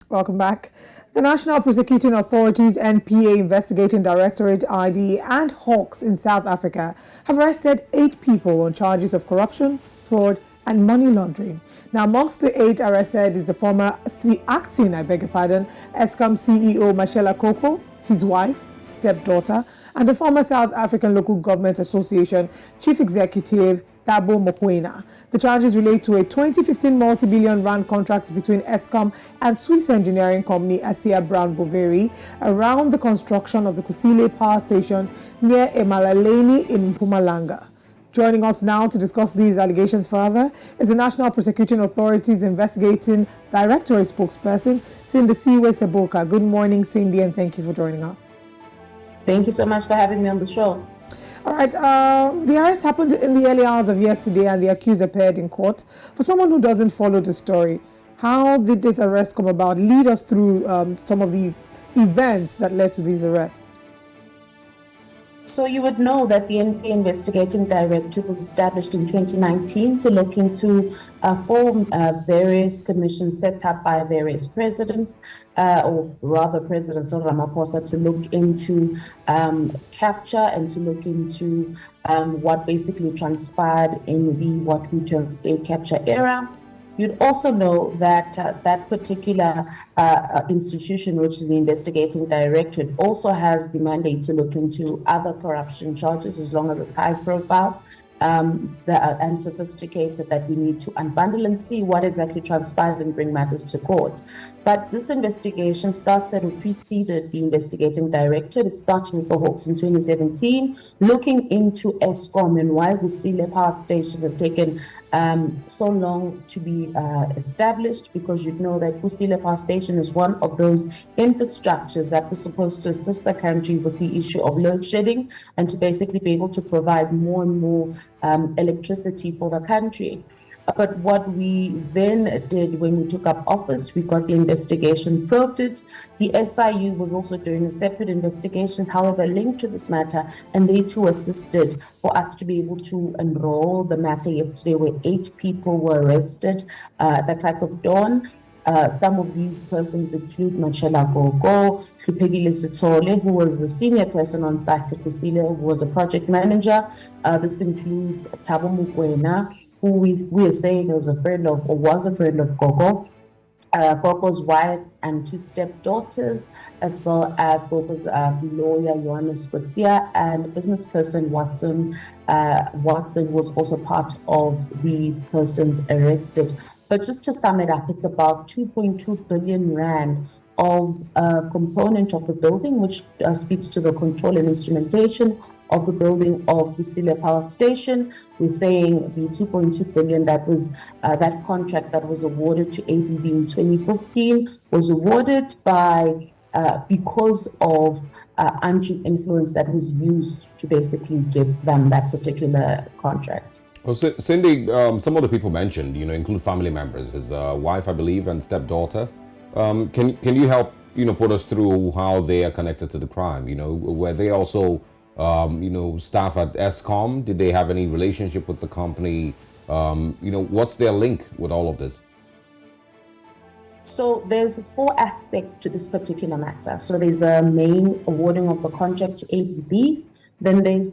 Welcome back. The National Prosecuting Authority's NPA investigating Directorate ID and Hawks in South Africa have arrested 8 people on charges of corruption, fraud, and money laundering. Now, amongst the 8 arrested is the former Eskom CEO Mashela Koko, his wife, stepdaughter, and the former South African Local Government Association Chief Executive Thabo Mokwena. The charges relate to a 2015 multi-billion rand contract between Eskom and Swiss engineering company Asea Brown Boveri around the construction of the Kusile Power Station near Emalahleni in Mpumalanga. Joining us now to discuss these allegations further is the National Prosecuting Authority's investigating Directorate spokesperson, Sindisiwe Seboka. Good morning, Cindy, and thank you for joining us. Thank you so much for having me on the show. All right, the arrest happened in the early hours of yesterday and the accused appeared in court. For someone who doesn't follow the story, how did this arrest come about? Lead us through some of the events that led to these arrests. So you would know that the NPA Investigating Directorate was established in 2019 to look into various commissions set up by various presidents, or rather President C0rrruption Ramaphosa, to look into capture and to look into what basically transpired in the what we term state capture era. You'd also know that that particular institution, which is the Investigating Directorate, also has the mandate to look into other corruption charges as long as it's high profile and sophisticated, that we need to unbundle and see what exactly transpired and bring matters to court. But this investigation started or preceded the Investigating Directorate. It started with the Hawks in 2017, looking into Eskom and why Kusile Power Station had taken so long to be established, because you know that Kusile Power Station is one of those infrastructures that was supposed to assist the country with the issue of load shedding and to basically be able to provide more and more electricity for the country. But what we then did when we took up office, we got the investigation, probed it. The SIU was also doing a separate investigation, however, linked to this matter, and they too assisted for us to be able to enroll the matter yesterday, where 8 people were arrested at the crack of dawn. Some of these persons include Mashela Koko, C0rrruption, who was the senior person on site at Kusile, who was a project manager. This includes Thabo Mokwena, who we are saying is a friend of, or was a friend of Koko, Koko's wife and 2 stepdaughters, as well as Koko's lawyer, Johannes Kotia, and business person Watson. Watson was also part of the persons arrested. But just to sum it up, it's about 2.2 billion rand of a component of the building, which speaks to the control and instrumentation of the building of Kusile Power Station. We're saying the 2.2 billion that was that contract that was awarded to ABB in 2015 was awarded by because of undue influence that was used to basically give them that particular contract. Well, Cindy, some of the people mentioned, include family members, his wife, I believe, and stepdaughter. Can you help, put us through how they are connected to the crime? Were they also, staff at Eskom? Did they have any relationship with the company? What's their link with all of this? So there's 4 aspects to this particular matter. So there's the main awarding of the contract to ABB. Then there's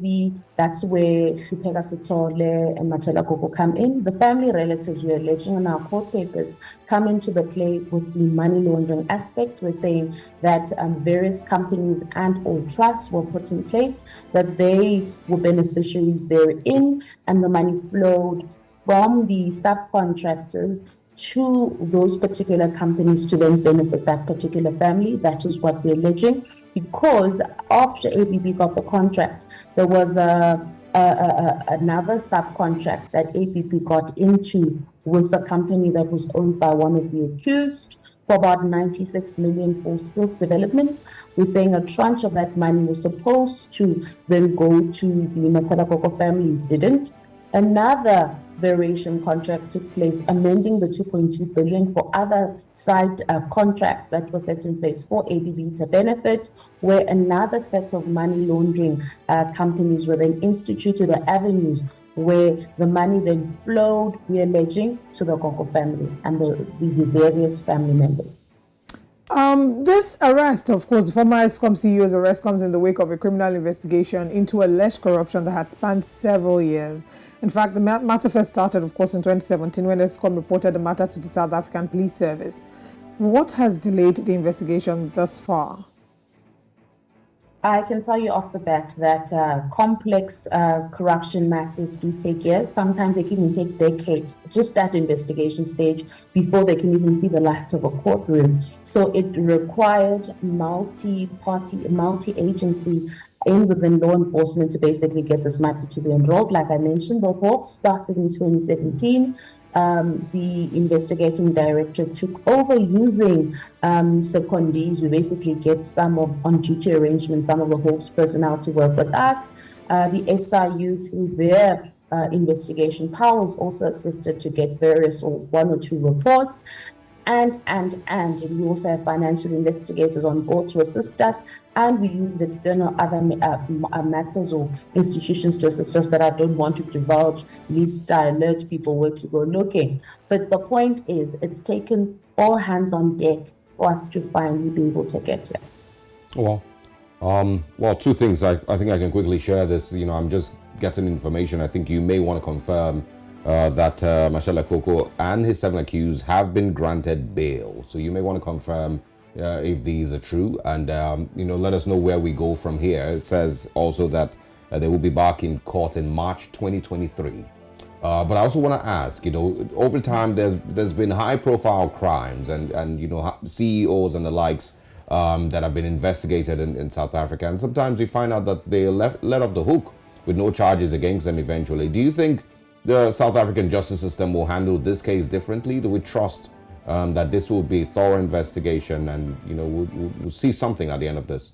that's where C0rrruption and Mashela Koko come in. The family relatives we're alleging in our court papers come into the play with the money laundering aspects. We're saying that various companies and or trusts were put in place, that they were beneficiaries therein, and the money flowed from the subcontractors to those particular companies to then benefit that particular family. That is what we're alleging, because after ABB got the contract, there was another subcontract that ABB got into with a company that was owned by one of the accused for about 96 million for skills development. We're saying a tranche of that money was supposed to then go to the Mashela Koko family, didn't. Another variation contract took place, amending the 2.2 billion for other side contracts that were set in place for ABB to benefit, where another set of money laundering companies were then instituted, or avenues where the money then flowed, we're alleging, to the Koko family and the various family members. This arrest, of course, the former Eskom CEO's arrest comes in the wake of a criminal investigation into alleged corruption that has spanned several years. In fact, the matter first started, of course, in 2017 when Eskom reported the matter to the South African Police Service. What has delayed the investigation thus far? I can tell you off the bat that complex corruption matters do take years. Sometimes they can even take decades, just at investigation stage, before they can even see the light of a courtroom. So it required multi-party, multi-agency in within law enforcement to basically get this matter to be enrolled. Like I mentioned, the work started in 2017. The investigating directorate took over using secondees. We basically get some of on-duty arrangements, some of the Hawks personnel to work with us. The SIU, through their investigation powers, also assisted to get various or one or two reports. And we also have financial investigators on board to assist us, and we use external other matters or institutions to assist us that I don't want to divulge, least I alert people where to go looking. But the point is, it's taken all hands on deck for us to finally be able to get here. Well, two things. I think I can quickly share this. I'm just getting information. I think you may want to confirm that Mashala Koko and his 7 accused have been granted bail. So you may want to confirm if these are true, and let us know where we go from here. It says also that they will be back in court in March 2023. But I also want to ask, over time there's been high-profile crimes and CEOs and the likes that have been investigated in South Africa, and sometimes we find out that they let off the hook with no charges against them eventually. Do you think the South African justice system will handle this case differently? Do we trust that this will be a thorough investigation and we'll see something at the end of this?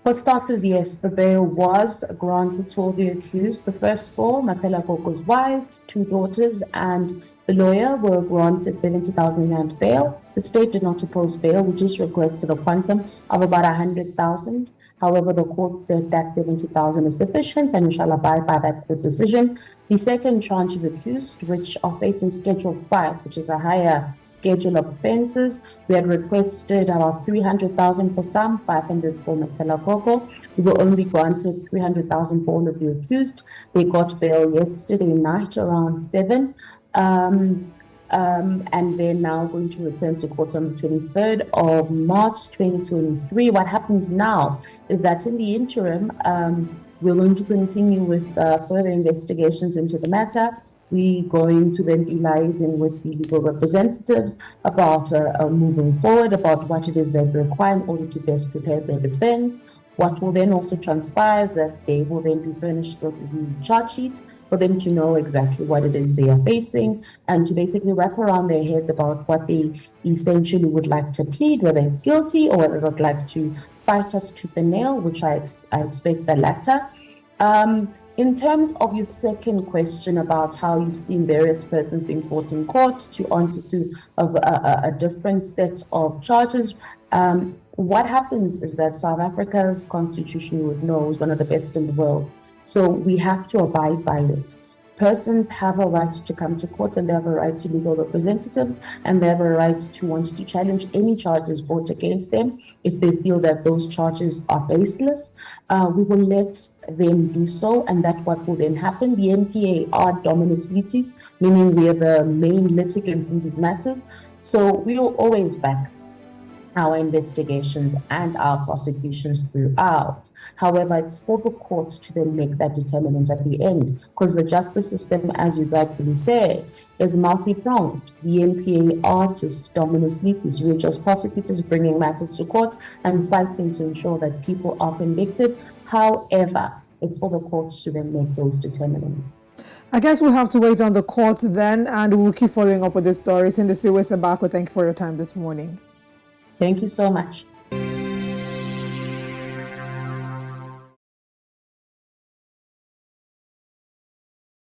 For starters, yes, the bail was granted to all the accused. The first four, Matela Koko's wife, 2 daughters, and the lawyer, were granted 70,000 rand bail. The state did not oppose bail, we just requested a quantum of about 100,000. However, the court said that 70,000 is sufficient and we shall abide by that court decision. The second tranche of accused, which are facing Schedule 5, which is a higher schedule of offences, we had requested about 300,000 for some, 500 for Matela Koko. We were only granted 300,000 for all of the accused. They got bail yesterday night around 7. And they're now going to return to court on the 23rd of March 2023. What happens now is that in the interim, we're going to continue with further investigations into the matter. We're going to then be liaising with the legal representatives about moving forward, about what it is they require in order to best prepare their defense. What will then also transpire is that they will then be furnished with the charge sheet for them to know exactly what it is they are facing and to basically wrap around their heads about what they essentially would like to plead, whether it's guilty or whether they'd like to fight us tooth and nail, which I expect the latter. In terms of your second question about how you've seen various persons being brought in court to answer to a different set of charges, what happens is that South Africa's constitution, you would know, is one of the best in the world. So we have to abide by it. Persons have a right to come to court and they have a right to legal representatives and they have a right to want to challenge any charges brought against them. If they feel that those charges are baseless, we will let them do so, and that's what will then happen. The NPA are dominus litis, meaning we are the main litigants in these matters. So we will always back our investigations and our prosecutions throughout. However, it's for the courts to then make that determinant at the end, because the justice system, as you rightfully said, is multi-pronged. The NPA are just dominus litis. We're just prosecutors bringing matters to court and fighting to ensure that people are convicted. However, it's for the courts to then make those determinants. I guess we'll have to wait on the court then, and we'll keep following up with this story. Sindisiwe Seboka, thank you for your time this morning. Thank you so much.